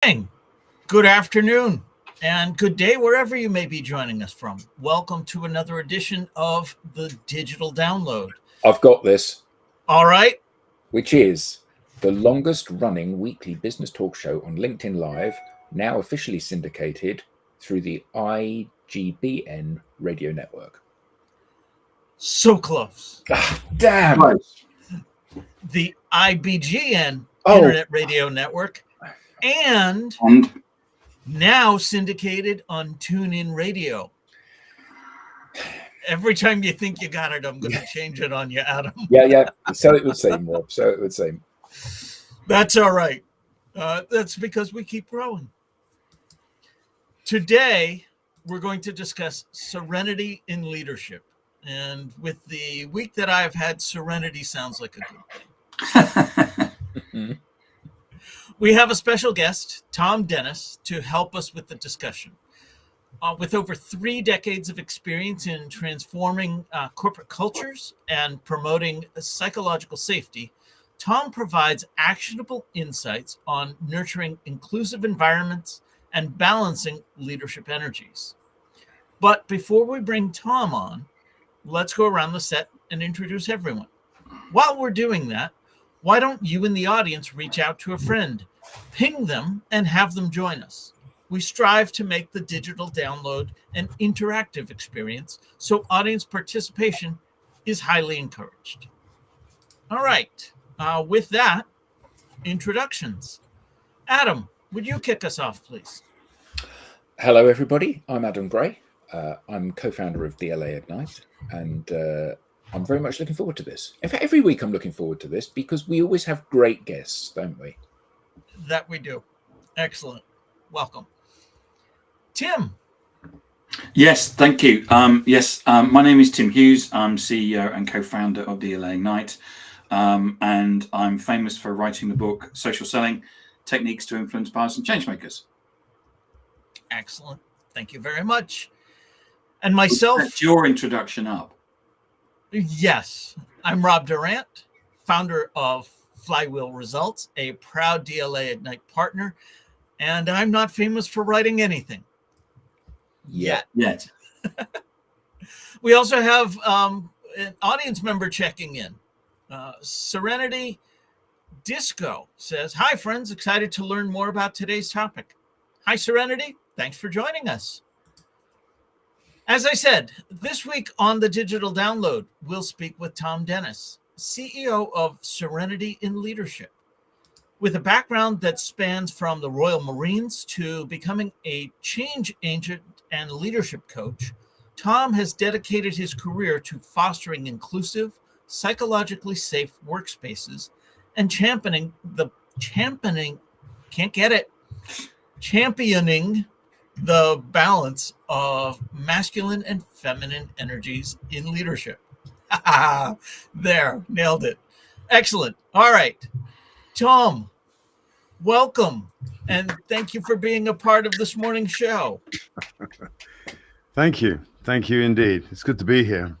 Morning, good afternoon, and good day wherever you may be joining us from. Welcome to another edition of the Digital Download. I've got this, All right, which is the longest running weekly business talk show on LinkedIn Live, now officially syndicated through the IGBN radio network. so close. Damn. Right. The IBGN Oh. Internet Radio Network, and And now syndicated on TuneIn Radio. Every time you think you got it, I'm going to change it on you, Adam. Yeah. So it would seem, Rob. So it would seem. That's all right. That's because we keep growing. Today, we're going to discuss serenity in leadership. And with the week that I've had, serenity sounds like a good thing. We have a special guest, Thom Dennis, to help us with the discussion. With over 3 decades of experience in transforming corporate cultures and promoting psychological safety, Thom provides actionable insights on nurturing inclusive environments and balancing leadership energies. But before we bring Thom on, let's go around the set and introduce everyone. While we're doing that, why don't you in the audience reach out to a friend, ping them, and have them join us? We strive to make the digital download an interactive experience, so audience participation is highly encouraged. All right, with that, introductions. Adam, would you kick us off, please? Hello, everybody. I'm Adam Gray. I'm co-founder of the LA Ignite, and I'm very much looking forward to this. In fact, every week I'm looking forward to this because we always have great guests, don't we? That we do. Excellent. Welcome. Tim. yes, thank you. My name is Tim Hughes. I'm CEO and co-founder of the LA Ignite, and I'm famous for writing the book Social Selling: Techniques to Influence Buyers and Changemakers. Excellent. Thank you very much. And myself. That's your introduction up. Yes, I'm Rob Durant, founder of Flywheel Results, a proud DLA Ignite partner, and I'm not famous for writing anything yet. We also have an audience member checking in. Serenity Disco says, "Hi, friends. Excited to learn more about today's topic." Hi, Serenity. Thanks for joining us. As I said, this week on the Digital Download, we'll speak with Thom Dennis, CEO of Serenity in Leadership. With a background that spans from the Royal Marines to becoming a change agent and leadership coach, Thom has dedicated his career to fostering inclusive, psychologically safe workspaces and championing the balance of masculine and feminine energies in leadership. There, nailed it. Excellent. All right. Thom, welcome. And thank you for being a part of this morning's show. Thank you. Thank you indeed. It's good to be here.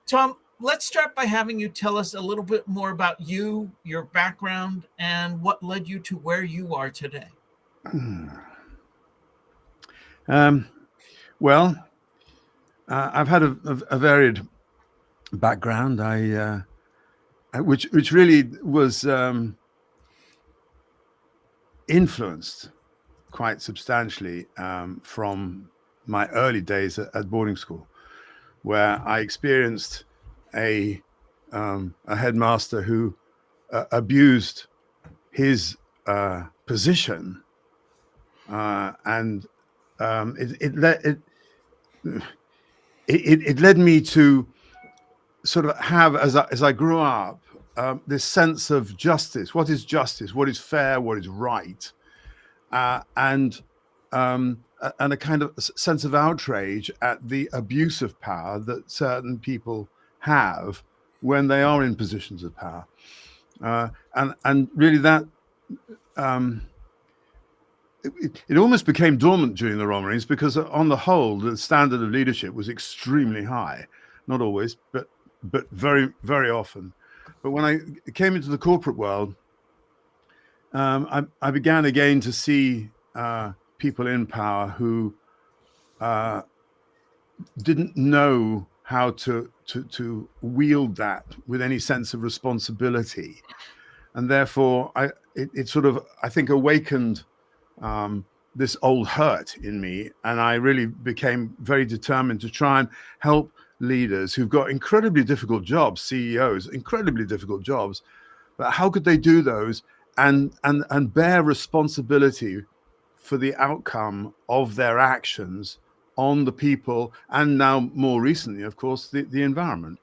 Thom, let's start by having you tell us a little bit more about you, your background, and what led you to where you are today. I've had a varied background. Which really was influenced quite substantially from my early days at boarding school, where I experienced a headmaster who abused his position, and it led me to sort of have, as I grew up, this sense of justice. What is justice? What is fair? What is right? And a kind of sense of outrage at the abuse of power that certain people have when they are in positions of power, and really that. It almost became dormant during the Royal Marines because, on the whole, the standard of leadership was extremely high. Not always, but very, very often. But when I came into the corporate world, I began again to see people in power who didn't know how to wield that with any sense of responsibility, and therefore it sort of, I think, awakened this old hurt in me, and I really became very determined to try and help leaders who've got incredibly difficult jobs, CEOs, incredibly difficult jobs, but how could they do those and bear responsibility for the outcome of their actions on the people, and now more recently, of course, the environment.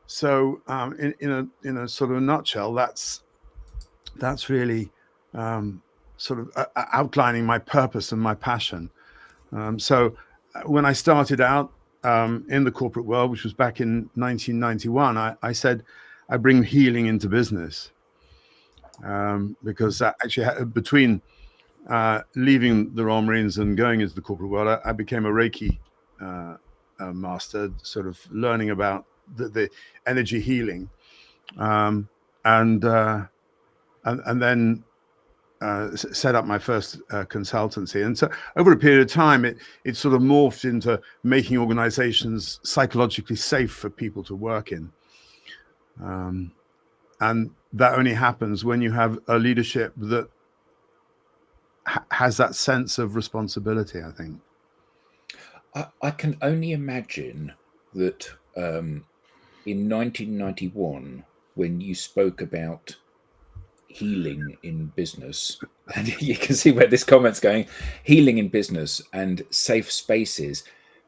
So in a sort of a nutshell, that's really sort of outlining my purpose and my passion. So when I started out in the corporate world, which was back in 1991, I said I bring healing into business, because that actually between leaving the Royal Marines and going into the corporate world, I became a Reiki master, sort of learning about the energy healing, and then set up my first consultancy. And so over a period of time, it sort of morphed into making organizations psychologically safe for people to work in. And that only happens when you have a leadership that has that sense of responsibility, I think. I can only imagine that in 1991, when you spoke about healing in business, and you can see where this comment's going, healing in business and safe spaces,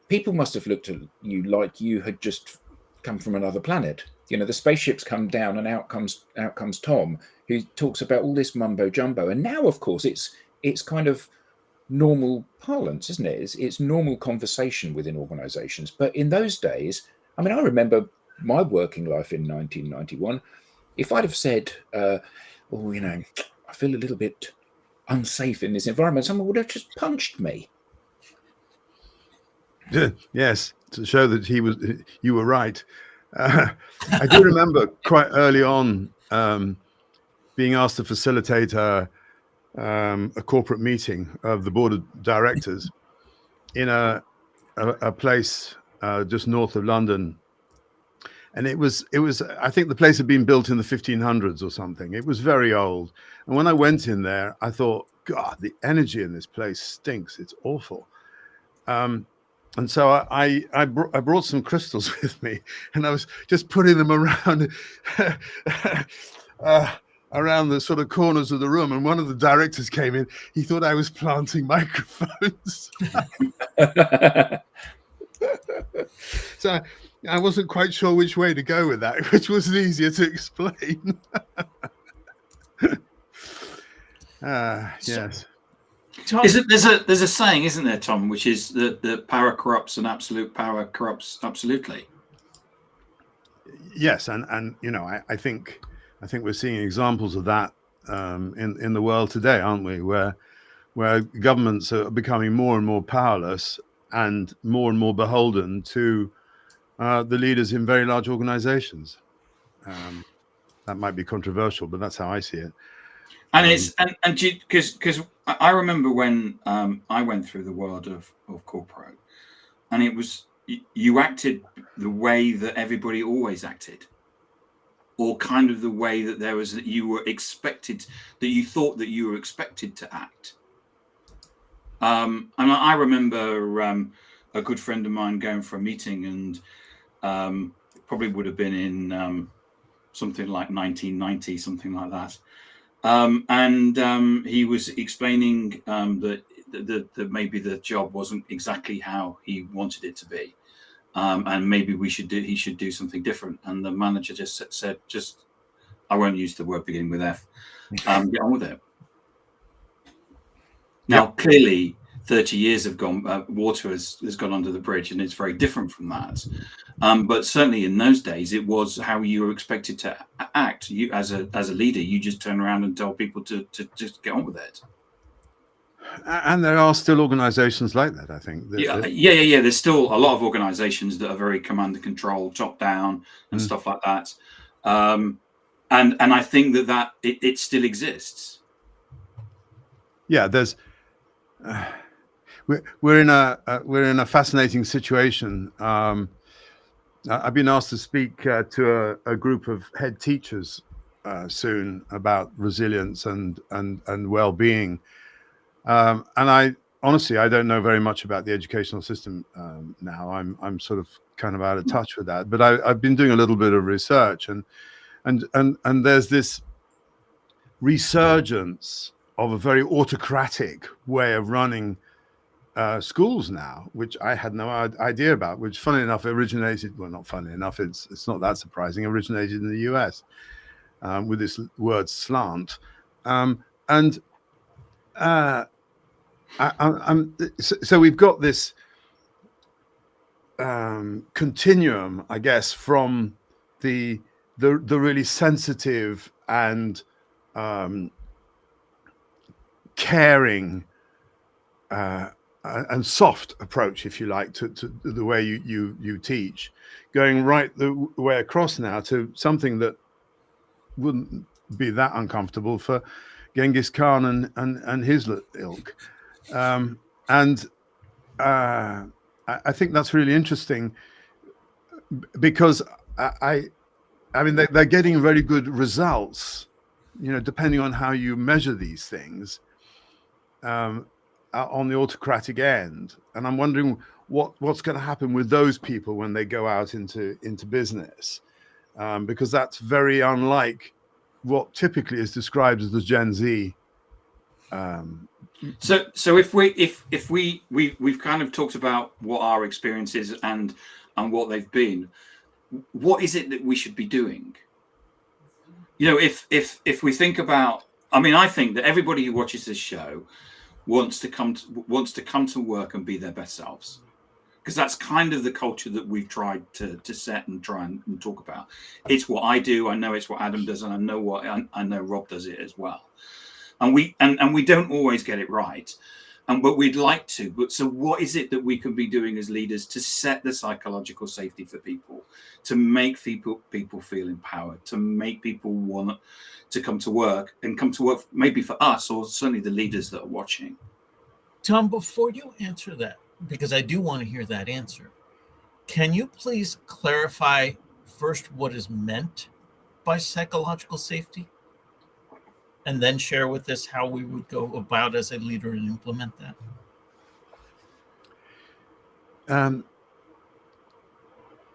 people must have looked at you like you had just come from another planet. You know, the spaceship's come down and out comes Thom, who talks about all this mumbo jumbo. And now, of course, it's kind of normal parlance, isn't it? It's normal conversation within organizations. But in those days, I mean, I remember my working life in 1991. If I'd have said, oh, you know, I feel a little bit unsafe in this environment, someone would have just punched me. Yes, to show that you were right. I do remember quite early on being asked to facilitate a corporate meeting of the board of directors in a place just north of London. And it was, I think the place had been built in the 1500s or something. It was very old. And when I went in there, I thought, God, the energy in this place stinks. It's awful. And so I brought some crystals with me, and I was just putting them around around the sort of corners of the room. And one of the directors came in. He thought I was planting microphones. So I wasn't quite sure which way to go with that, which was easier to explain. Yes. Thom, There's a saying, isn't there, Thom, which is that power corrupts and absolute power corrupts absolutely. Yes, and you know, I think we're seeing examples of that in the world today, aren't we? Where governments are becoming more and more powerless and more beholden to the leaders in very large organizations. That might be controversial, but that's how I see it. And it's because I remember when I went through the world of corporate, and it was you acted the way that everybody always acted, or kind of the way that there was that you were expected, that you thought that you were expected to act. And I remember a good friend of mine going for a meeting, and probably would have been in something like 1990, something like that. And he was explaining that maybe the job wasn't exactly how he wanted it to be, and maybe he should do something different. And the manager just said, I won't use the word beginning with F. Get on with it. Now, clearly, 30 years have gone. Water has gone under the bridge, and it's very different from that. But certainly in those days, it was how you were expected to act. You, as a leader, you just turn around and tell people to just get on with it. And there are still organizations like that, I think. Yeah. There's still a lot of organizations that are very command and control, top down, and stuff like that. and I think that it still exists. Yeah, there's we're in a fascinating situation. I've been asked to speak to a group of head teachers soon about resilience and well-being. And I honestly, I don't know very much about the educational system now. I'm sort of kind of out of touch with that. But I've been doing a little bit of research, and there's this resurgence of a very autocratic way of running schools now, which I had no idea about, which funny enough originated, well, not funny enough, it's not that surprising, originated in the US with this word slant. So we've got this continuum, I guess, from the really sensitive and caring and soft approach, if you like, to the way you teach, going right the way across now to something that wouldn't be that uncomfortable for Genghis Khan and his ilk. I think that's really interesting because I mean they're getting very good results, you know, depending on how you measure these things. On the autocratic end, and I'm wondering what's going to happen with those people when they go out into business, because that's very unlike what typically is described as the Gen Z. So if we've kind of talked about what our experience is and what they've been, what is it that we should be doing? You know, if we think about, I mean, I think that everybody who watches this show wants to come to work and be their best selves, because that's kind of the culture that we've tried to set and try and talk about. It's what I do. I know it's what Adam does, and I know Rob does it as well. And we don't always get it right, but we'd like to. But so, what is it that we can be doing as leaders to set the psychological safety for people, to make people feel empowered, to make people want to come to work maybe for us, or certainly the leaders that are watching? Thom, before you answer that, because I do want to hear that answer, can you please clarify first what is meant by psychological safety, and then share with us how we would go about as a leader and implement that?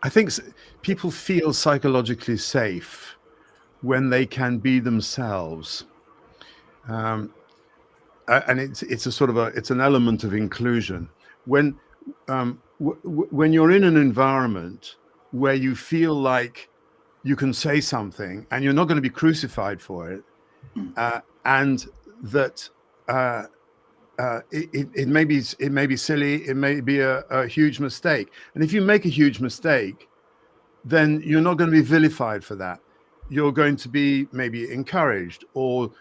I think people feel psychologically safe when they can be themselves, and it's a sort of it's an element of inclusion. When you're in an environment where you feel like you can say something and you're not going to be crucified for it, and that it may be silly, it may be a huge mistake, and if you make a huge mistake, then you're not going to be vilified for that. You're going to be maybe encouraged, or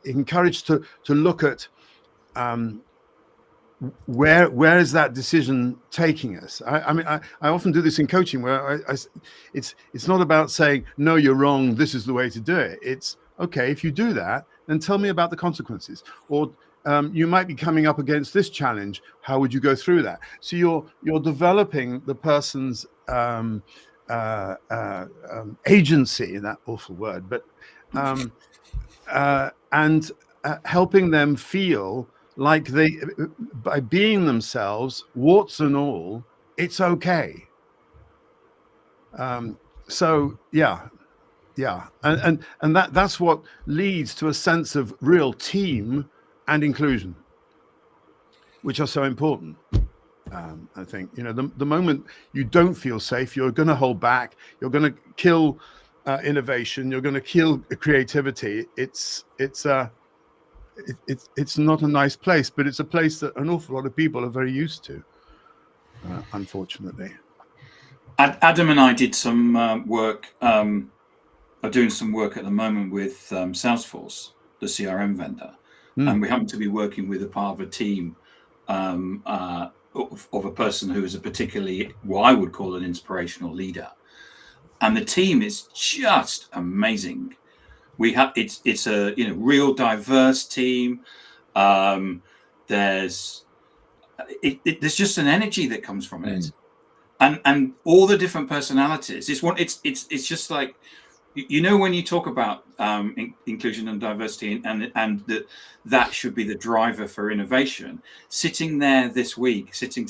encouraged to look at where is that decision taking us. I mean, I often do this in coaching, where it's not about saying, no, you're wrong, this is the way to do it. It's okay, if you do that, then tell me about the consequences. Or you might be coming up against this challenge. How would you go through that? So you're developing the person's agency, that awful word, but and helping them feel like by being themselves, warts and all, it's okay. So yeah, and that's what leads to a sense of real team and inclusion, which are so important. I think, you know, the moment you don't feel safe, you're going to hold back, you're going to kill innovation, you're going to kill creativity. It's not a nice place, but it's a place that an awful lot of people are very used to, unfortunately. Adam and I did some work, are doing some work at the moment with Salesforce, the CRM vendor, and we happen to be working with a part of a team of a person who is a particularly, what I would call, an inspirational leader. and the team is just amazing. We have it's a real diverse team. There's there's just an energy that comes from it, and all the different personalities. It's just like, when you talk about inclusion and diversity, and that should be the driver for innovation. Sitting there this week, listening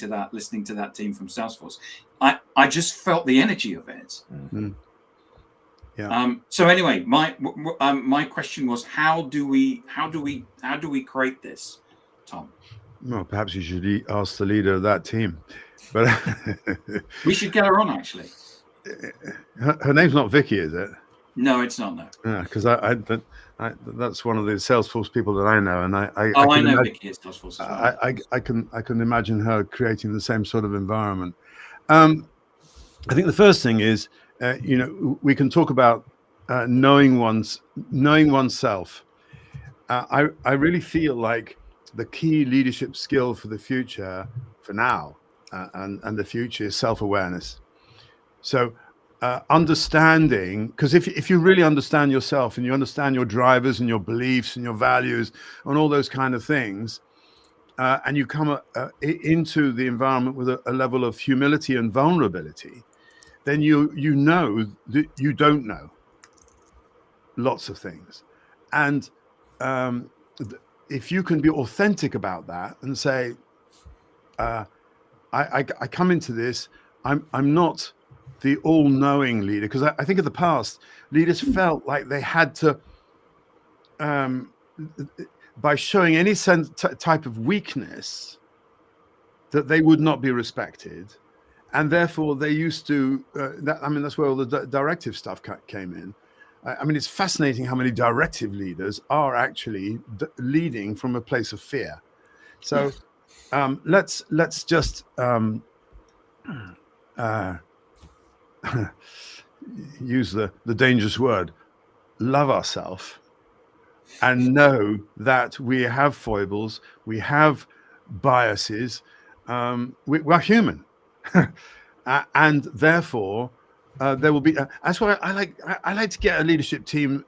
to that team from Salesforce, I just felt the energy of it. Yeah. So anyway, my question was, how do we create this, Thom? Well, perhaps you should ask the leader of that team, but We should get her on, actually. Her name's not Vicky, is it? No, it's not. No. Yeah, because that's one of the Salesforce people that I know, and I know Vicky is Salesforce as well. I can imagine her creating the same sort of environment. I think the first thing is, we can talk about knowing oneself. I really feel like the key leadership skill for the future, for now, and the future, is self-awareness. So understanding, because if you really understand yourself and you understand your drivers and your beliefs and your values and all those kind of things, and you come into the environment with a level of humility and vulnerability, then you know that you don't know lots of things. And if you can be authentic about that and say, I come into this, I'm not the all-knowing leader, because I think in the past leaders felt like they had to, by showing any type of weakness, that they would not be respected, and therefore they used to. That's where all the directive stuff came in. I mean, it's fascinating how many directive leaders are actually leading from a place of fear. So let's just use the dangerous word, love ourselves, and know that we have foibles, we have biases, we're human, and therefore there will be. That's why I like to get a leadership team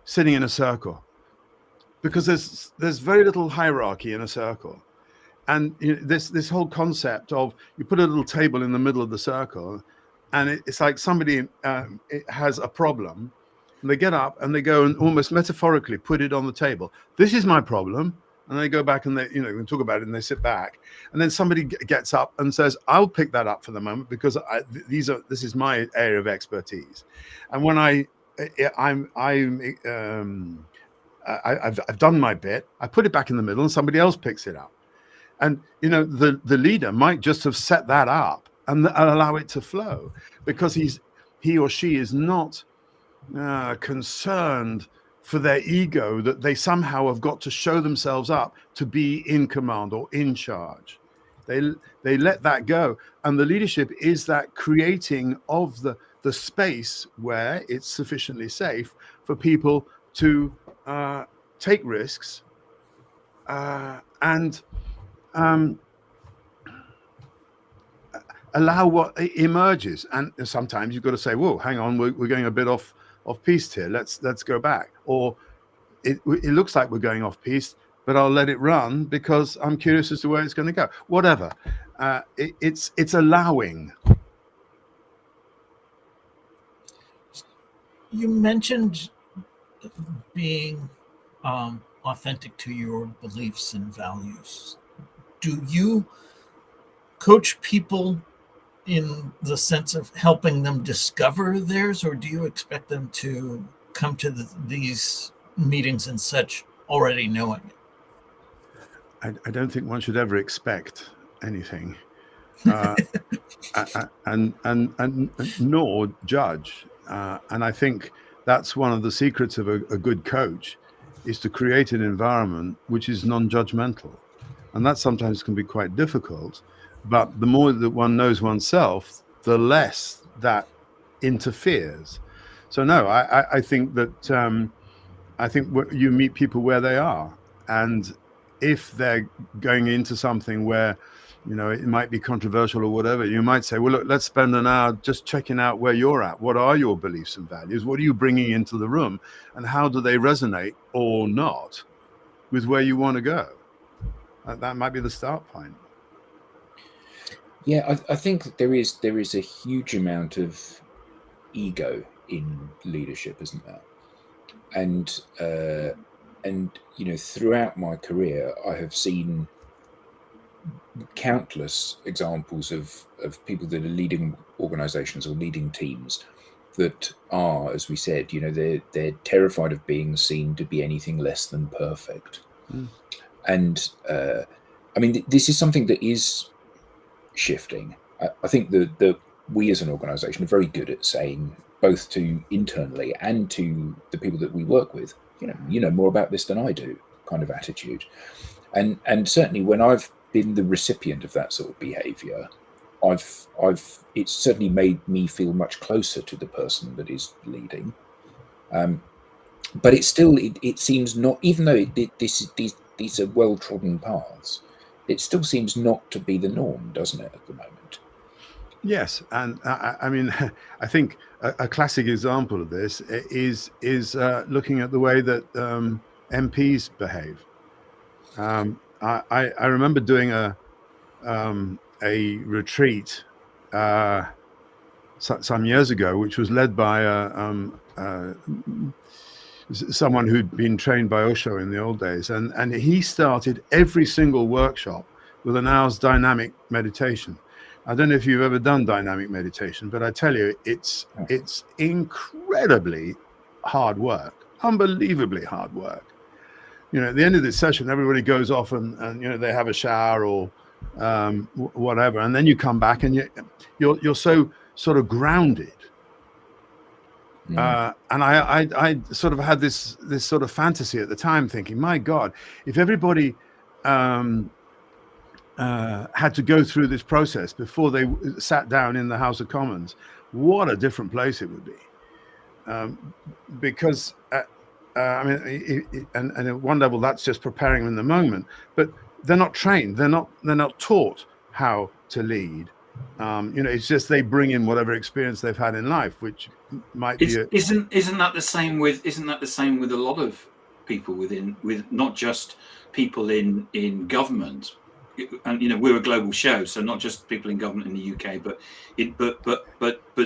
sitting in a circle, because there's very little hierarchy in a circle, and this whole concept of, you put a little table in the middle of the circle, and it's like somebody has a problem, and they get up and they go and almost metaphorically put it on the table. This is my problem. And they go back and they talk about it, and they sit back, and then somebody gets up and says, I'll pick that up for the moment, because this is my area of expertise. And when I've done my bit, I put it back in the middle and somebody else picks it up. And the leader might just have set that up and allow it to flow, because he or she is not concerned for their ego that they somehow have got to show themselves up to be in command or in charge. They let that go, and the leadership is that creating of the space where it's sufficiently safe for people to take risks and allow what emerges. And sometimes you've got to say, whoa, hang on, we're going a bit off piste here. Let's go back. Or it looks like we're going off piste, but I'll let it run because I'm curious as to where it's going to go. Whatever. It's allowing. You mentioned being authentic to your beliefs and values. Do you coach people in the sense of helping them discover theirs, or do you expect them to come to these meetings and such already knowing it? I don't think one should ever expect anything, and nor judge. And I think that's one of the secrets of a good coach, is to create an environment which is non-judgmental. And that sometimes can be quite difficult, but the more that one knows oneself, the less that interferes. So no, I think that you meet people where they are, and if they're going into something where you know, it might be controversial or whatever. You might say, well, look, let's spend an hour just checking out where you're at. What are your beliefs and values? What are you bringing into the room? And how do they resonate or not with where you want to go? That might be the start point. Yeah, I think there is a huge amount of ego in leadership, isn't there? And you know, throughout my career, I have seen countless examples of people that are leading organizations or leading teams that are, as we said, you know, they're terrified of being seen to be anything less than perfect. And I mean, this is something that is shifting. I think that we as an organization are very good at saying, both to internally and to the people that we work with, you know more about this than I do, kind of attitude. And certainly when I've been the recipient of that sort of behavior, it's certainly made me feel much closer to the person that is leading. But it's still, it seems not, even though these are well-trodden paths, it still seems not to be the norm, doesn't it, at the moment? Yes, and I mean, I think a classic example of this is looking at the way that MPs behave. I remember doing a retreat some years ago, which was led by someone who'd been trained by Osho in the old days, and he started every single workshop with an hour's dynamic meditation. I don't know if you've ever done dynamic meditation, but I tell you, it's incredibly hard work, unbelievably hard work. You know, at the end of this session, everybody goes off and you know, they have a shower or whatever, and then you come back and you're so sort of grounded. And I sort of had this sort of fantasy at the time, thinking, my God, if everybody had to go through this process before they sat down in the House of Commons, what a different place it would be. Because I mean, and at one level, that's just preparing them in the moment, but they're not trained. They're not taught how to lead. You know, it's just they bring in whatever experience they've had in life, which might be. Isn't that the same with a lot of people with not just people in government? And you know, we're a global show, so not just people in government in the UK, but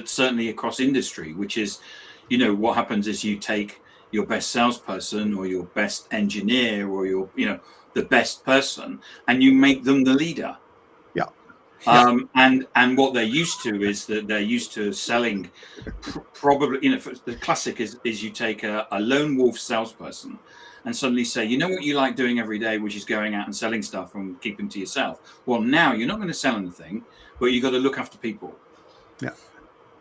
certainly across industry, which is, you know, what happens is you take your best salesperson or your best engineer or your, you know, the best person, and you make them the leader. Yeah. And what they're used to is that they're used to selling. Probably, you know, the classic is you take a lone wolf salesperson and suddenly say, you know what you like doing every day, which is going out and selling stuff and keeping to yourself. Well, now you're not going to sell anything, but you've got to look after people. Yeah.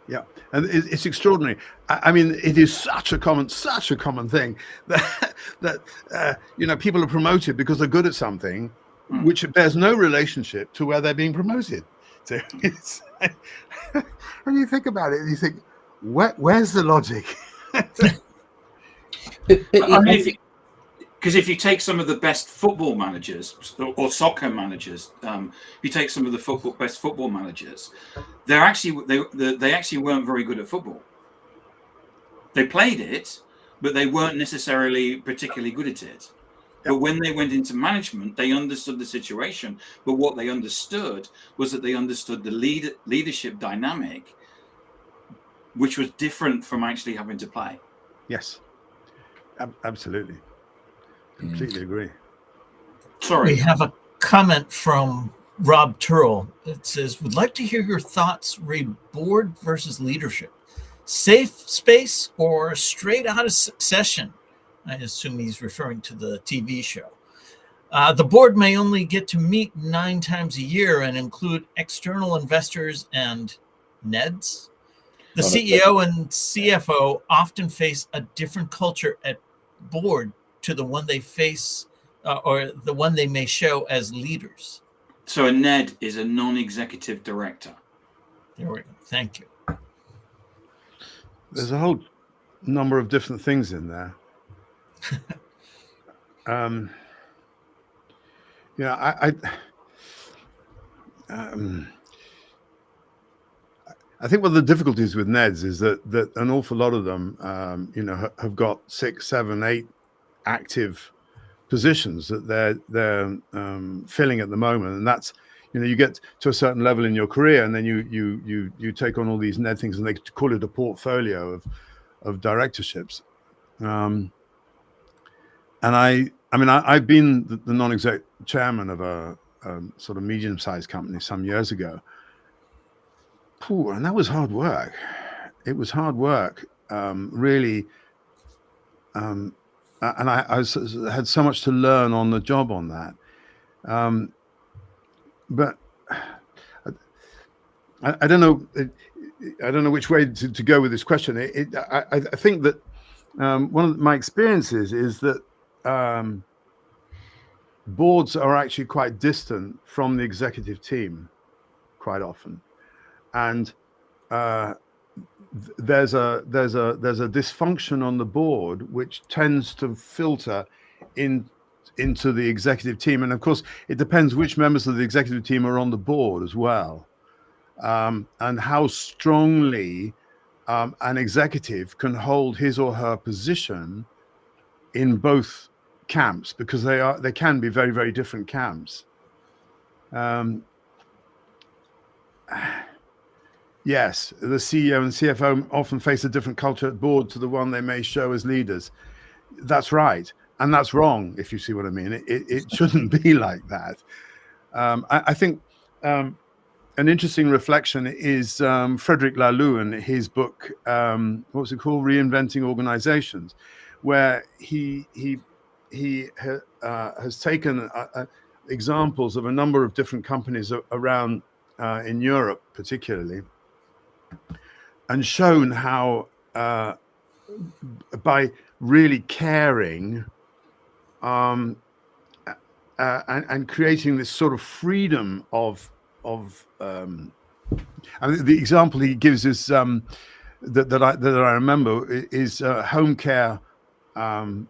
Yeah, and it's extraordinary. I mean, it is such a common thing that you know, people are promoted because they're good at something, which bears no relationship to where they're being promoted. So it's, and you think about it, and you think, where's the logic? I mean, because if you take some of the best football managers or soccer managers, you take some of the best football managers, they actually weren't very good at football. They played it, but they weren't necessarily particularly good at it. But when they went into management, they understood the situation. But what they understood was that they understood the leadership dynamic, which was different from actually having to play. Yes, absolutely. Completely agree. Sorry. We have a comment from Rob Turrell. It says, would like to hear your thoughts re board versus leadership. Safe space or straight out of Succession? I assume he's referring to the TV show. The board may only get to meet 9 times a year and include external investors and NEDs. The CEO and CFO often face a different culture at board to the one they face or the one they may show as leaders. So a NED is a non-executive director. There we go. Thank you. There's a whole number of different things in there. Yeah, I think one of the difficulties with NEDs is that an awful lot of them, have got 6, 7, 8 active positions that they're filling at the moment, and that's, you get to a certain level in your career, and then you take on all these NED things, and they call it a portfolio of directorships. And I've been the non-exec chairman of a sort of medium-sized company some years ago. And that was hard work. It was hard work, really. And I had so much to learn on the job on that. But I don't know. I don't know which way to go with this question. I think that one of my experiences is that boards are actually quite distant from the executive team quite often, and there's a dysfunction on the board which tends to filter into the executive team, and of course it depends which members of the executive team are on the board as well, and how strongly an executive can hold his or her position in both camps, because they can be very, very different camps. Yes, the CEO and CFO often face a different culture at board to the one they may show as leaders. That's right, and that's wrong, if you see what I mean. It shouldn't be like that. I think an interesting reflection is Frederick Laloux and his book, what was it called, Reinventing Organizations, where he has taken examples of a number of different companies around in Europe particularly, and shown how by really caring and creating this sort of freedom of and the example he gives is that I remember is home care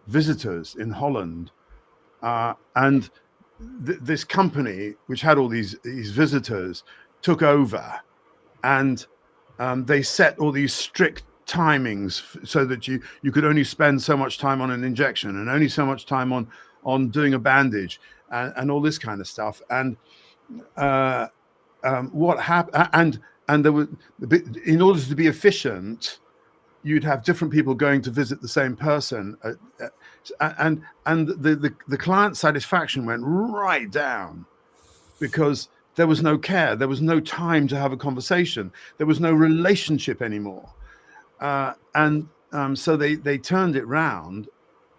visitors in Holland, and this company which had all these visitors took over, and they set all these strict timings so that you could only spend so much time on an injection and only so much time on doing a bandage and all this kind of stuff. And what happened, and there were, in order to be efficient, you'd have different people going to visit the same person, and the client satisfaction went right down, because there was no care, there was no time to have a conversation, there was no relationship anymore, and so they turned it round,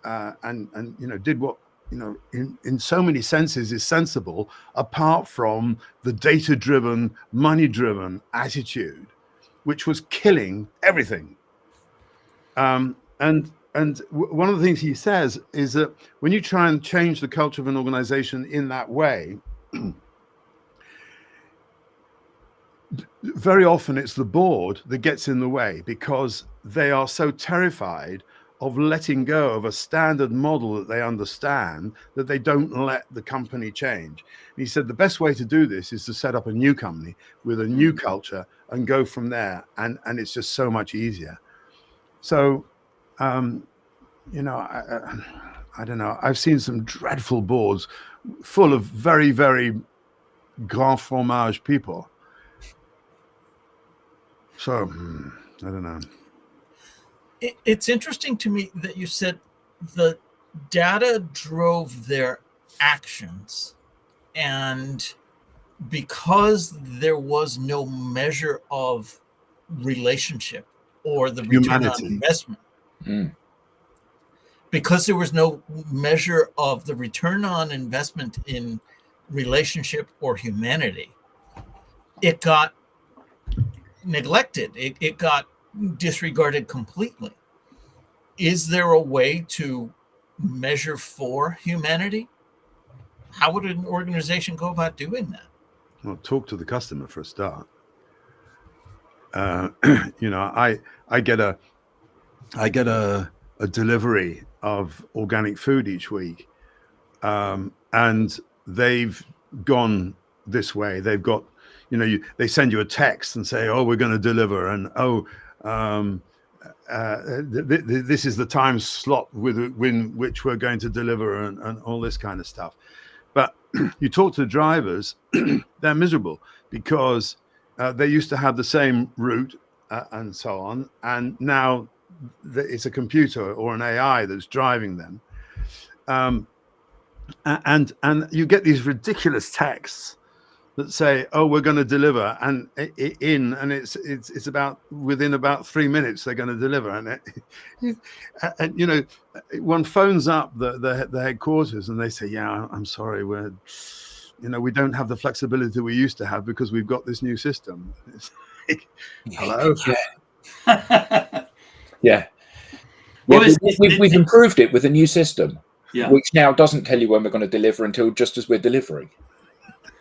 and did what in so many senses is sensible, apart from the data-driven, money-driven attitude, which was killing everything. And one of the things he says is that when you try and change the culture of an organization in that way, very often it's the board that gets in the way, because they are so terrified of letting go of a standard model that they understand, that they don't let the company change. And he said the best way to do this is to set up a new company with a new culture and go from there, and it's just so much easier. So I don't know, I've seen some dreadful boards full of very, very grand fromage people. So I don't know. It's interesting to me that you said the data drove their actions, and because there was no measure of relationship or the return on investment, because there was no measure of the return on investment in relationship or humanity, it got neglected. It got disregarded completely. Is there a way to measure for humanity? How would an organization go about doing that? Well, talk to the customer for a start. I get a delivery of organic food each week, and they've gone this way. They've got they send you a text and say, oh, we're going to deliver, and this is the time slot within which we're going to deliver, and all this kind of stuff. But you talk to the drivers, they're miserable because they used to have the same route and so on, and now it's a computer or an AI that's driving them, and you get these ridiculous texts that say, "Oh, we're going to deliver," and it's about within about 3 minutes they're going to deliver, and one phones up the headquarters and they say, "Yeah, I'm sorry, we don't have the flexibility we used to have because we've got this new system." It's like, hello. Yeah. Well, we've improved it with a new system, yeah, which now doesn't tell you when we're going to deliver until just as we're delivering.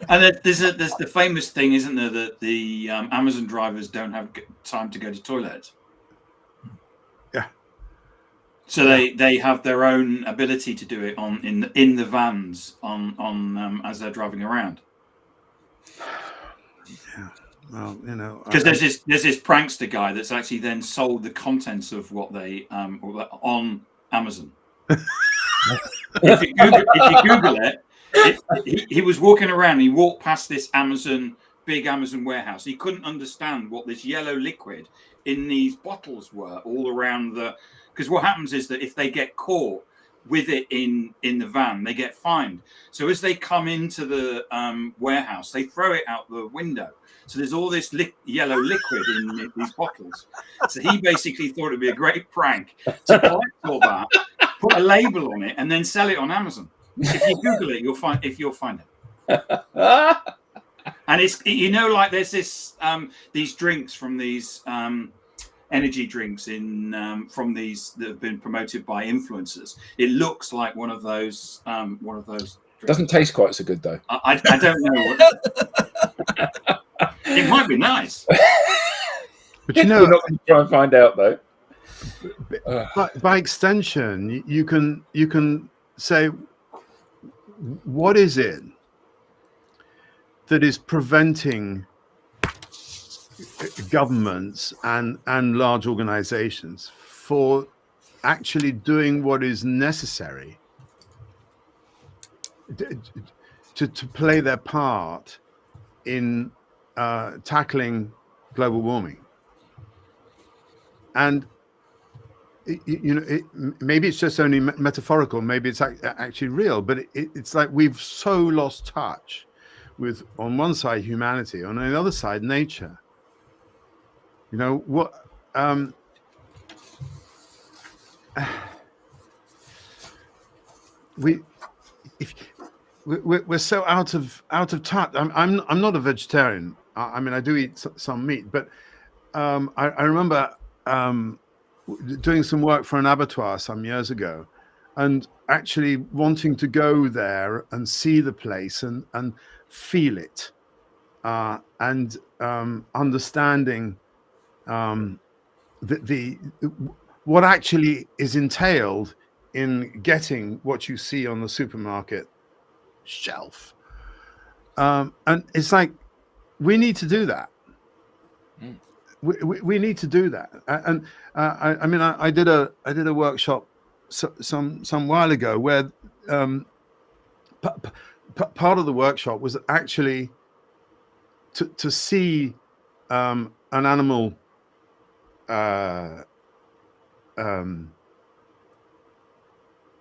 And there's the famous thing, isn't there, that the Amazon drivers don't have time to go to toilet. Yeah. So they have their own ability to do it in the vans on as they're driving around. Yeah. Well, because there's this prankster guy that's actually then sold the contents of what they on Amazon. If you Google it, he was walking around. He walked past this big Amazon warehouse. He couldn't understand what this yellow liquid in these bottles were all around because what happens is that if they get caught with it in the van, they get fined. So as they come into the warehouse, they throw it out the window. So there's all this yellow liquid in these bottles. So he basically thought it'd be a great prank to collect all that, put a label on it, and then sell it on Amazon. If you Google it, you'll find it. And it's like there's this these drinks from these energy drinks from these that have been promoted by influencers. It looks like one of those drinks. Doesn't taste quite so good though. I don't know what. It might be nice. But we're not going to try and find out though. By extension, you can say, what is it that is preventing governments and large organizations for actually doing what is necessary to play their part in tackling global warming? And maybe it's just only metaphorical, maybe it's actually real, but it's like we've so lost touch with, on one side, humanity, on the other side, nature. We're so out of touch. I'm not a vegetarian. I mean, I do eat some meat, but I remember doing some work for an abattoir some years ago, and actually wanting to go there and see the place and feel it, and understanding what actually is entailed in getting what you see on the supermarket shelf. And it's like, we need to do that. We need to do that. And I mean, I did a workshop some while ago where part of the workshop was actually to see an animal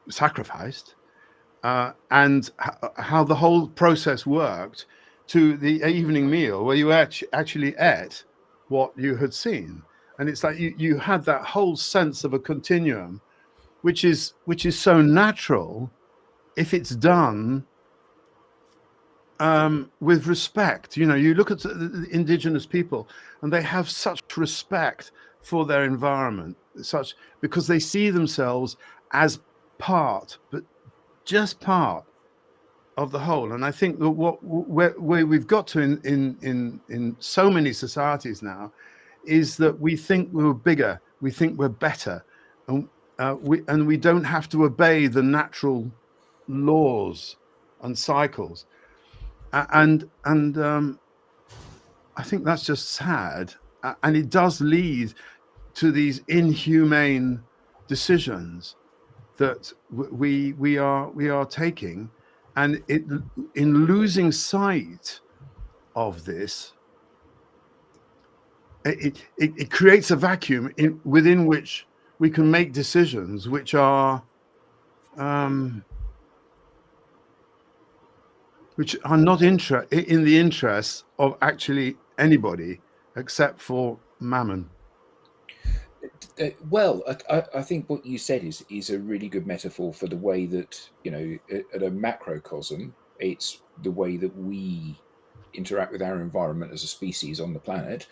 sacrificed, and how the whole process worked, to the evening meal where you actually ate what you had seen. And it's like you had that whole sense of a continuum, which is so natural if it's done with respect. You look at the indigenous people, and they have such respect for their environment, because they see themselves as part, but just part of the whole. And I think that where we've got to in so many societies now is that we think we're bigger, we think we're better, and we don't have to obey the natural laws and cycles. And I think that's just sad, and it does lead to these inhumane decisions that we are taking, and in losing sight of this, it creates a vacuum within which we can make decisions which are not in the interests of actually anybody except for mammon. Well, I think what you said is a really good metaphor for the way that, at a macrocosm, it's the way that we interact with our environment as a species on the planet,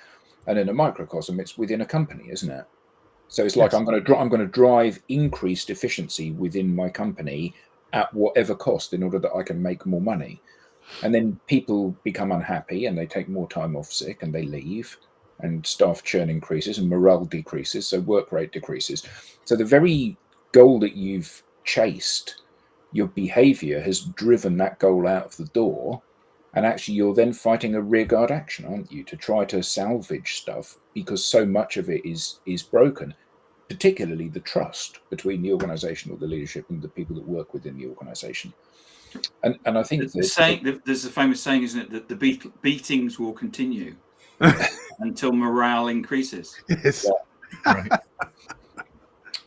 and in a microcosm, it's within a company, isn't it? So it's like Yes. I'm going to drive increased efficiency within my company at whatever cost in order that I can make more money. And then people become unhappy and they take more time off sick and they leave, and staff churn increases and morale decreases, so work rate decreases. So the very goal that you've chased, your behavior has driven that goal out of the door. And actually, you're then fighting a rearguard action, aren't you, to try to salvage stuff because so much of it is broken, particularly the trust between the organization or the leadership and the people that work within the organization. And I think there's a famous saying, isn't it, that the beatings will continue until morale increases. Yes. Yeah. Right.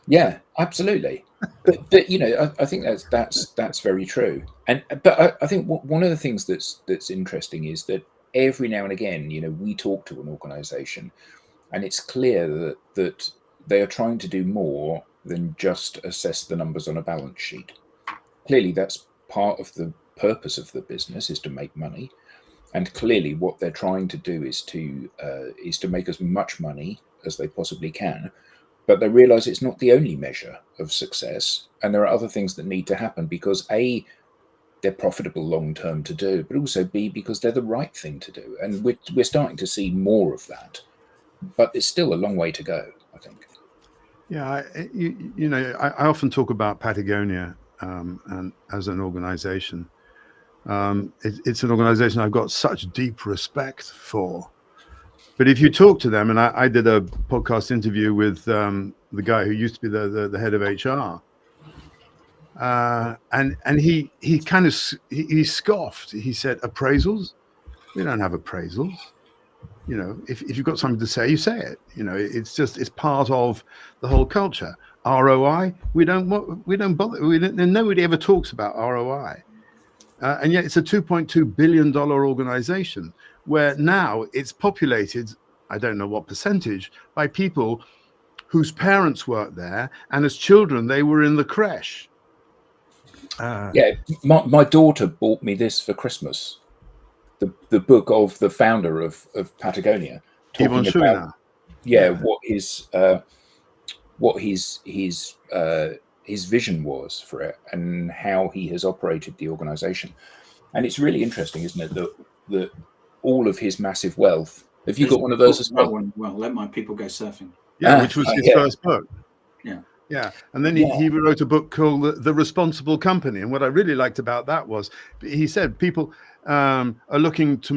Yeah, absolutely. But I think that's very true. But I think one of the things that's interesting is that every now and again, we talk to an organization, and it's clear that they are trying to do more than just assess the numbers on a balance sheet. Clearly, that's part of the purpose of the business, is to make money, and clearly what they're trying to do is to make as much money as they possibly can. But they realize it's not the only measure of success, and there are other things that need to happen because A, they're profitable long term to do, but also B, because they're the right thing to do. And we're starting to see more of that, but it's still a long way to go, I think. Yeah, I often talk about Patagonia, and as an organization. It's an organization I've got such deep respect for. But if you talk to them, and I did a podcast interview with the guy who used to be the head of HR, and he kind of he scoffed. He said, "Appraisals? We don't have appraisals. If you've got something to say, you say it. It's part of the whole culture. ROI? We don't bother. Nobody ever talks about ROI." And yet it's a $2.2 billion organization where now it's populated, I don't know what percentage, by people whose parents worked there, and as children they were in the creche. My daughter bought me this for Christmas, the book of the founder of Patagonia, talking about what his vision was for it and how he has operated the organization. And it's really interesting, isn't it, that all of his massive wealth. Have you got one of those as well? Well, Let My People Go Surfing. Yeah, which was his first book. Yeah. And then he wrote a book called The Responsible Company. And what I really liked about that was he said people are looking to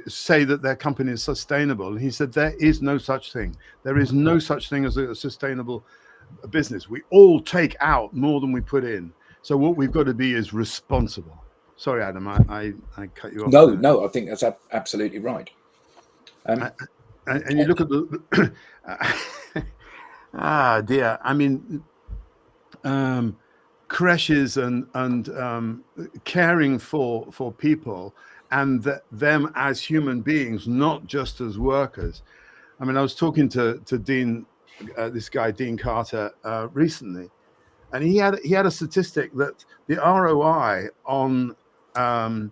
say that their company is sustainable. And he said, there is no such thing. There is no such thing as a sustainable business. We all take out more than we put in. So what we've got to be is responsible. Sorry, Adam, I cut you off. No, I think that's absolutely right. And you look at the dear. I mean, creches and caring for people and them as human beings, not just as workers. I mean, I was talking to Dean, this guy Dean Carter, recently, and he had a statistic that the ROI on I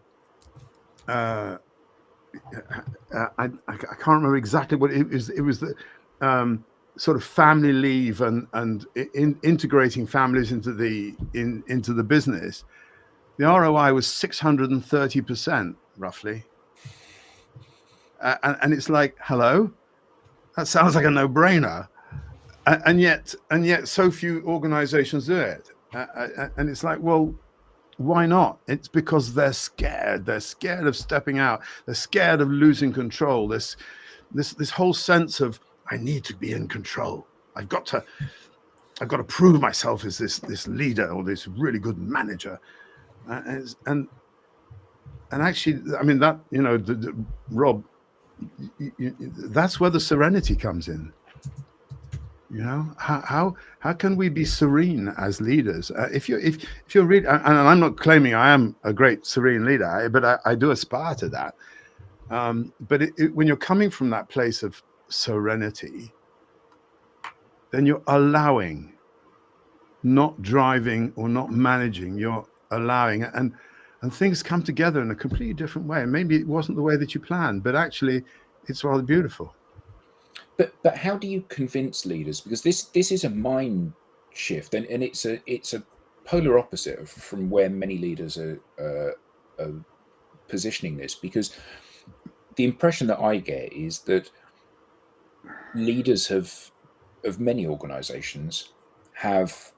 can't remember exactly what it was. It was the sort of family leave and integrating families into the business. The ROI was 630% roughly, and it's like, hello, that sounds like a no-brainer, and yet so few organizations do it, and it's like, well, Why not? It's because they're scared. They're scared of stepping out. They're scared of losing control. This whole sense of, I need to be in control. I've got to prove myself as this leader or this really good manager. And actually, I mean, that, Rob, that's where the serenity comes in. How can we be serene as leaders? If you're really, and I'm not claiming I am a great serene leader, but I do aspire to that. But when you're coming from that place of serenity, then you're allowing, not driving or not managing. You're allowing, and things come together in a completely different way. And maybe it wasn't the way that you planned, but actually, it's rather beautiful. But how do you convince leaders? Because this is a mind shift, and it's a polar opposite from where many leaders are positioning this. Because the impression that I get is that leaders of many organisations have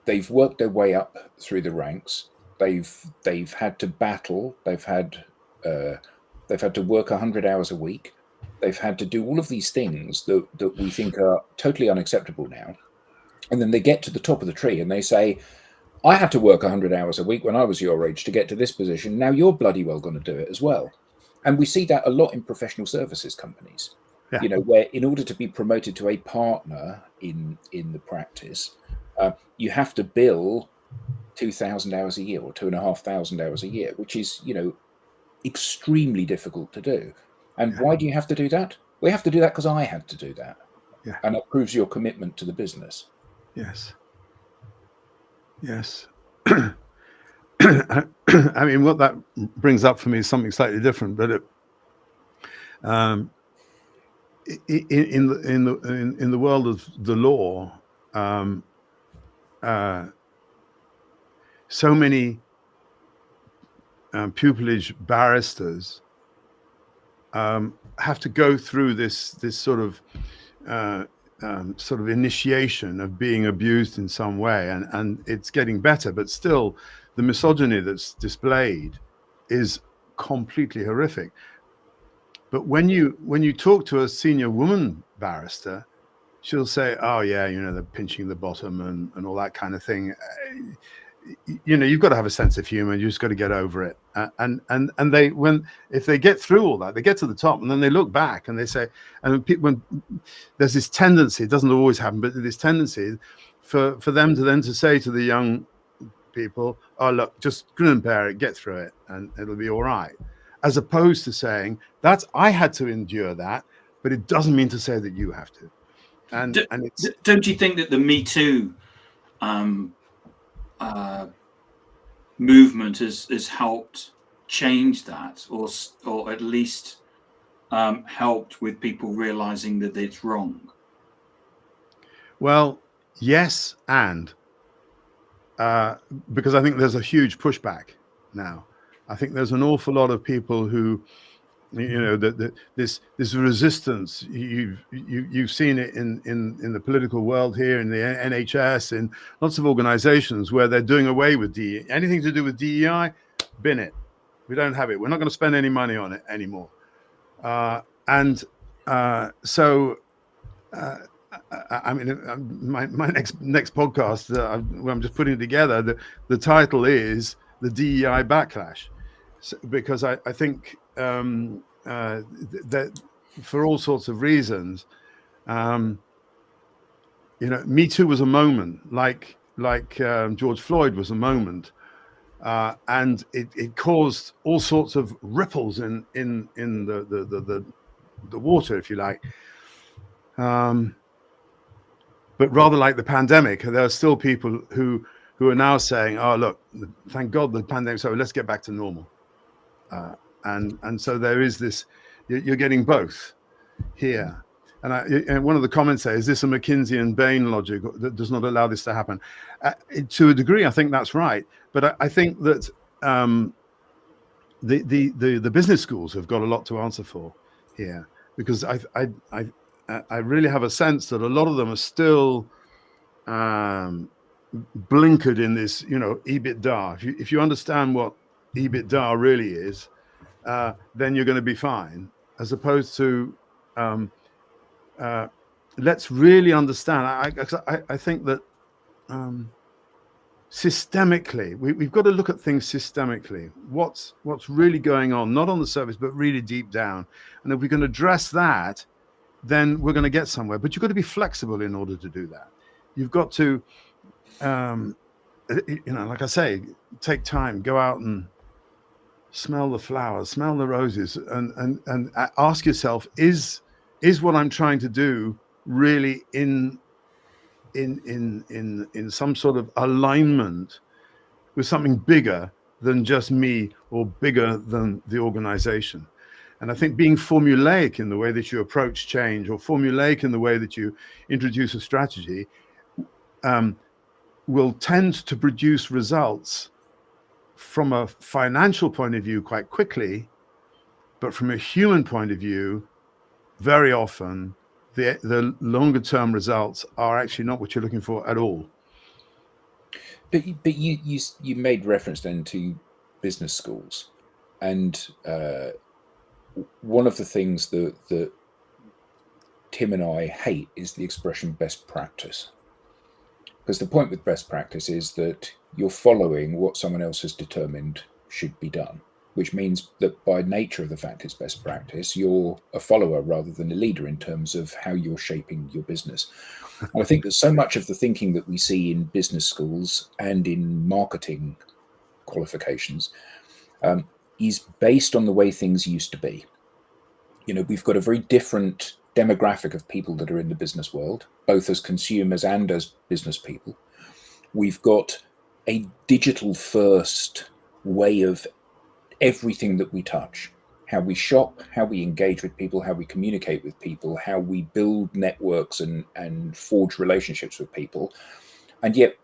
they've worked their way up through the ranks. They've had to battle. They've had to work 100 hours a week. They've had to do all of these things that we think are totally unacceptable now. And then they get to the top of the tree and they say, I had to work 100 hours a week when I was your age to get to this position. Now you're bloody well going to do it as well. And we see that a lot in professional services companies, Yeah. Where in order to be promoted to a partner in the practice, you have to bill 2,000 hours a year or 2,500 hours a year, which is, extremely difficult to do. And why do you have to do that? We have to do that because I had to do that. Yeah. And that proves your commitment to the business. Yes. I mean, what that brings up for me is something slightly different, but in the world of the law, so many pupillage barristers have to go through this sort of initiation of being abused in some way, and it's getting better, but still the misogyny that's displayed is completely horrific. But when you talk to a senior woman barrister, she'll say, oh yeah, they're pinching the bottom and all that kind of thing. You've got to have a sense of humor. You just got to get over it. And if they get through all that, they get to the top, and then they look back and they say, and when there's this tendency, it doesn't always happen, but this tendency for them to say to the young people, oh look, just grin and bear it, get through it, and it'll be all right. As opposed to saying, I had to endure that, but it doesn't mean to say that you have to. And it's, don't you think that the Me Too movement has helped change that, or at least helped with people realizing that it's wrong? Well, yes, and because I think there's a huge pushback now. I think there's an awful lot of people who, this resistance. You've seen it in the political world here, in the NHS, in lots of organisations where they're doing away with anything to do with DEI. Bin it. We don't have it. We're not going to spend any money on it anymore. So. I mean, my next podcast, I'm just putting it together. The title is the DEI backlash, because I think that for all sorts of reasons, Me Too was a moment, like George Floyd was a moment, and it caused all sorts of ripples in the water, if you like. But rather like the pandemic, there are still people who are now saying, "Oh, look, thank God the pandemic's over. Let's get back to normal." And so there is this. You're getting both here. And one of the comments says, "Is this a McKinsey and Bain logic that does not allow this to happen?" To a degree, I think that's right. But I think that the business schools have got a lot to answer for here, because I really have a sense that a lot of them are still blinkered in this, EBITDA. If you understand what EBITDA really is, then you're going to be fine. As opposed to let's really understand. I think that systemically, we've got to look at things systemically. What's really going on, not on the surface, but really deep down. And if we can address that, then we're going to get somewhere. But you've got to be flexible in order to do that. You've got to, like I say, take time, go out and smell the flowers, smell the roses, and ask yourself: is what I'm trying to do really in some sort of alignment with something bigger than just me or bigger than the organization? And I think being formulaic in the way that you approach change, or formulaic in the way that you introduce a strategy, will tend to produce results from a financial point of view quite quickly, but from a human point of view, very often the longer term results are actually not what you're looking for at all. But you made reference then to business schools, and one of the things that Tim and I hate is the expression best practice. Because the point with best practice is that you're following what someone else has determined should be done, which means that by nature of the fact it's best practice, you're a follower rather than a leader in terms of how you're shaping your business. And I think that so much of the thinking that we see in business schools and in marketing qualifications is based on the way things used to be. We've got a very different demographic of people that are in the business world, both as consumers and as business people. We've got a digital first way of everything that we touch, how we shop, how we engage with people, how we communicate with people, how we build networks and forge relationships with people. And yet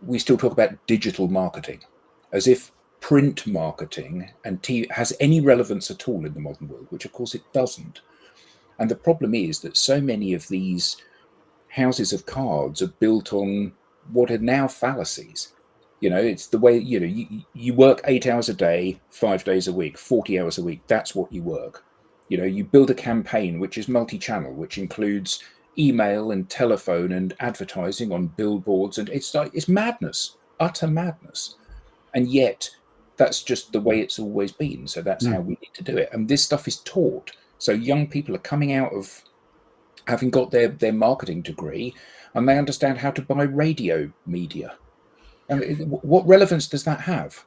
we still talk about digital marketing as if print marketing and TV has any relevance at all in the modern world, which of course it doesn't. And the problem is that so many of these houses of cards are built on what are now fallacies. It's the way, you work 8 hours a day, 5 days a week, 40 hours a week. That's what you work. You build a campaign which is multi-channel, which includes email and telephone and advertising on billboards. And it's madness, utter madness. And yet that's just the way it's always been. So that's how we need to do it. And this stuff is taught. So young people are coming out of having got their marketing degree, and they understand how to buy radio media. And what relevance does that have?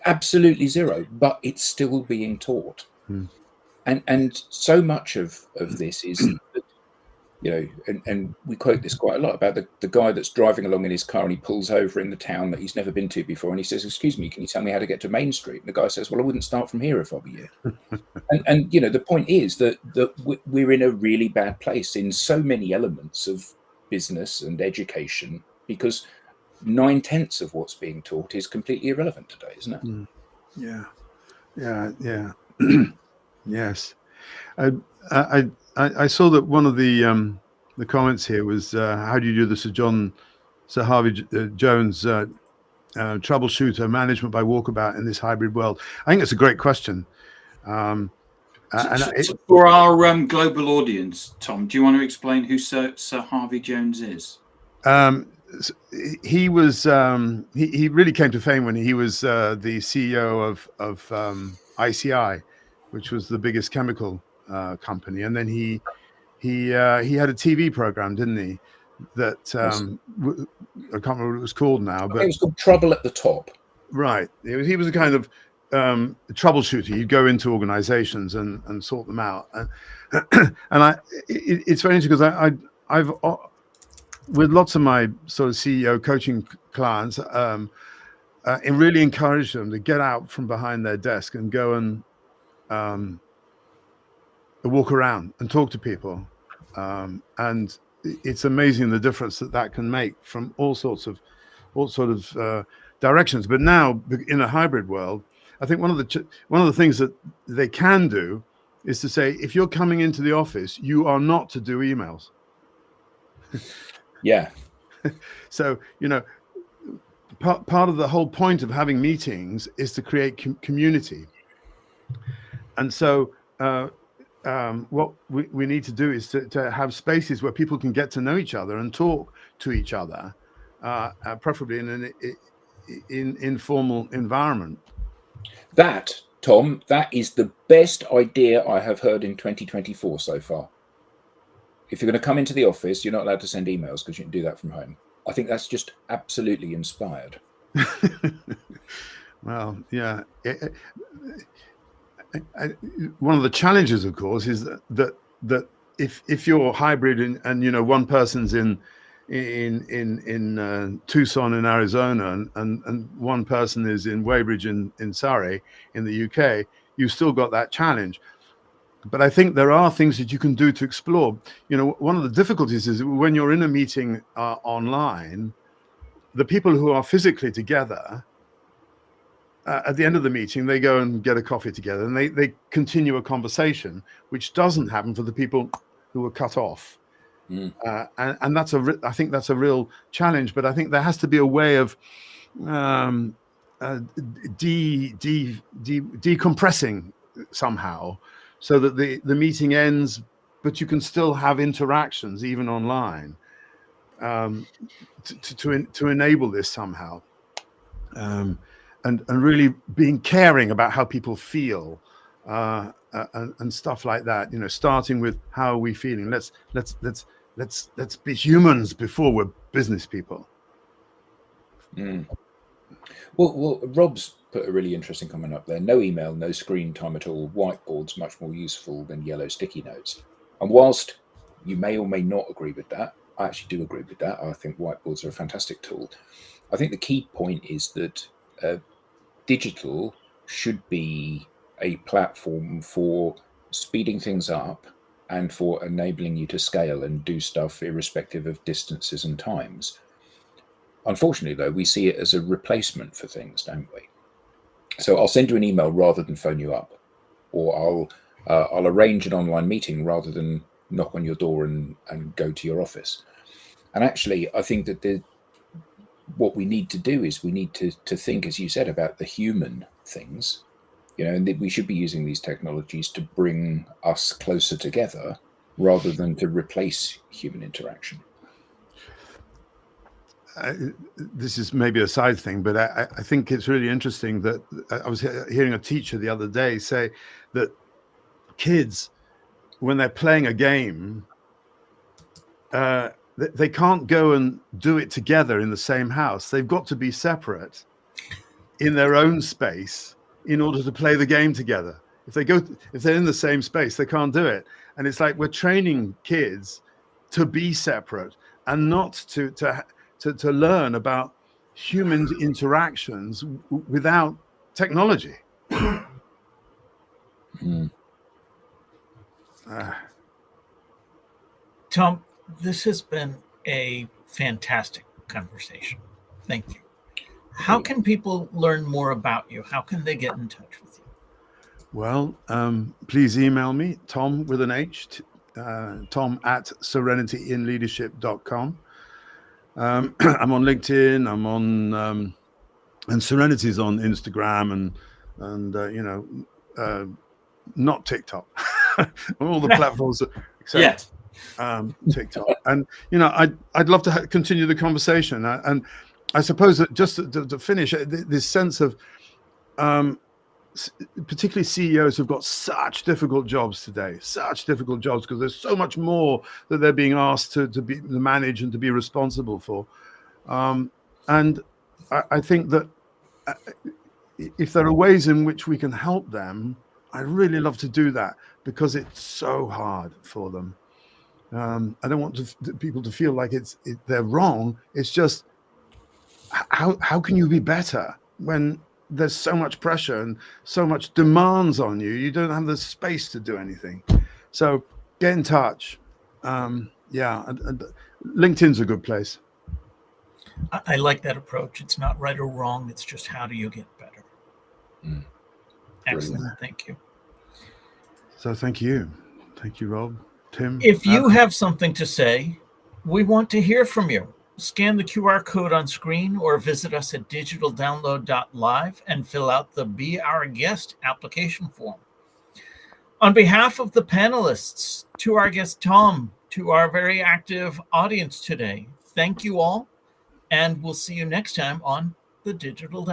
Absolutely zero, but it's still being taught. And so much of this is, and we quote this quite a lot about the guy that's driving along in his car and he pulls over in the town that he's never been to before, and he says, "Excuse me, can you tell me how to get to Main Street?" And the guy says, "Well, I wouldn't start from here if I were you." and the point is that we're in a really bad place in so many elements of business and education, because 9/10 of what's being taught is completely irrelevant today, isn't it? Yeah. Yes. I saw that one of the comments here was, how do you do the Sir Harvey Jones troubleshooter management by walkabout in this hybrid world? I think it's a great question. So for our global audience, Tom, do you want to explain who Sir Harvey Jones is? He was he really came to fame when he was the CEO of ICI, which was the biggest chemical company, and then he had a TV program, didn't he? That I can't remember what it was called now, but it was called Trouble at the Top. Right. He was a kind of troubleshooter. You'd go into organizations and sort them out, and it's very interesting because I've with lots of my sort of CEO coaching clients, and really encourage them to get out from behind their desk and go and walk around and talk to people, and it's amazing the difference that can make from all sorts of directions. But now in a hybrid world, I think one of the things that they can do is to say, if you're coming into the office, you are not to do emails. Yeah. So part of the whole point of having meetings is to create community. And so what we need to do is to have spaces where people can get to know each other and talk to each other, preferably in an informal environment. That, Thom, that is the best idea I have heard in 2024 so far. If you're going to come into the office, you're not allowed to send emails because you can do that from home. I think that's just absolutely inspired. Well, yeah. One of the challenges, of course, is that if you're hybrid and one person's in Tucson in Arizona and one person is in Weybridge in Surrey in the UK, you've still got that challenge. But I think there are things that you can do to explore. One of the difficulties is when you're in a meeting online, the people who are physically together, at the end of the meeting, they go and get a coffee together and they continue a conversation, which doesn't happen for the people who were cut off. And I think that's a real challenge. But I think there has to be a way of decompressing somehow, so that the meeting ends, but you can still have interactions even online, to enable this somehow, and really being caring about how people feel, and stuff like that. Starting with how are we feeling. Let's be humans before we're business people. Well, Rob's put a really interesting comment up there. No email, no screen time at all. Whiteboard's much more useful than yellow sticky notes. And whilst you may or may not agree with that, I actually do agree with that. I think whiteboards are a fantastic tool. I think the key point is that digital should be a platform for speeding things up and for enabling you to scale and do stuff irrespective of distances and times. Unfortunately, though, we see it as a replacement for things, don't we? So I'll send you an email rather than phone you up, or I'll arrange an online meeting rather than knock on your door and go to your office. And actually, I think that what we need to do is we need to think, as you said, about the human things, and that we should be using these technologies to bring us closer together rather than to replace human interaction. This is maybe a side thing, but I think it's really interesting that I was hearing a teacher the other day say that kids, when they're playing a game, they can't go and do it together in the same house. They've got to be separate in their own space in order to play the game together. If they're in the same space, they can't do it. And it's like we're training kids to be separate and not to learn about human interactions without technology. Thom, this has been a fantastic conversation. Thank you. How can people learn more about you? How can they get in touch with you? Well, please email me, Thom with an H, Thom at serenityinleadership.com. I'm on LinkedIn. I'm on, and Serenity's on Instagram and not TikTok. On all the platforms except TikTok. And I'd love to continue the conversation. And I suppose that just to finish, this sense of particularly CEOs who've got such difficult jobs today, because there's so much more that they're being asked to manage and to be responsible for. And I think that if there are ways in which we can help them, I'd really love to do that, because it's so hard for them. I don't want people to feel like they're wrong. It's just, how can you be better when there's so much pressure and so much demands on you? You don't have the space to do anything. So get in touch. And LinkedIn's a good place. I like that approach. It's not right or wrong. It's just, how do you get better? Excellent. Brilliant. Thank you. So thank you, Rob, Tim. If you have something to say, we want to hear from you. scan the QR code on screen or visit us at digitaldownload.live and fill out the Be Our Guest application form. On behalf of the panelists, to our guest Thom, to our very active audience today, thank you all, and we'll see you next time on the Digital Download.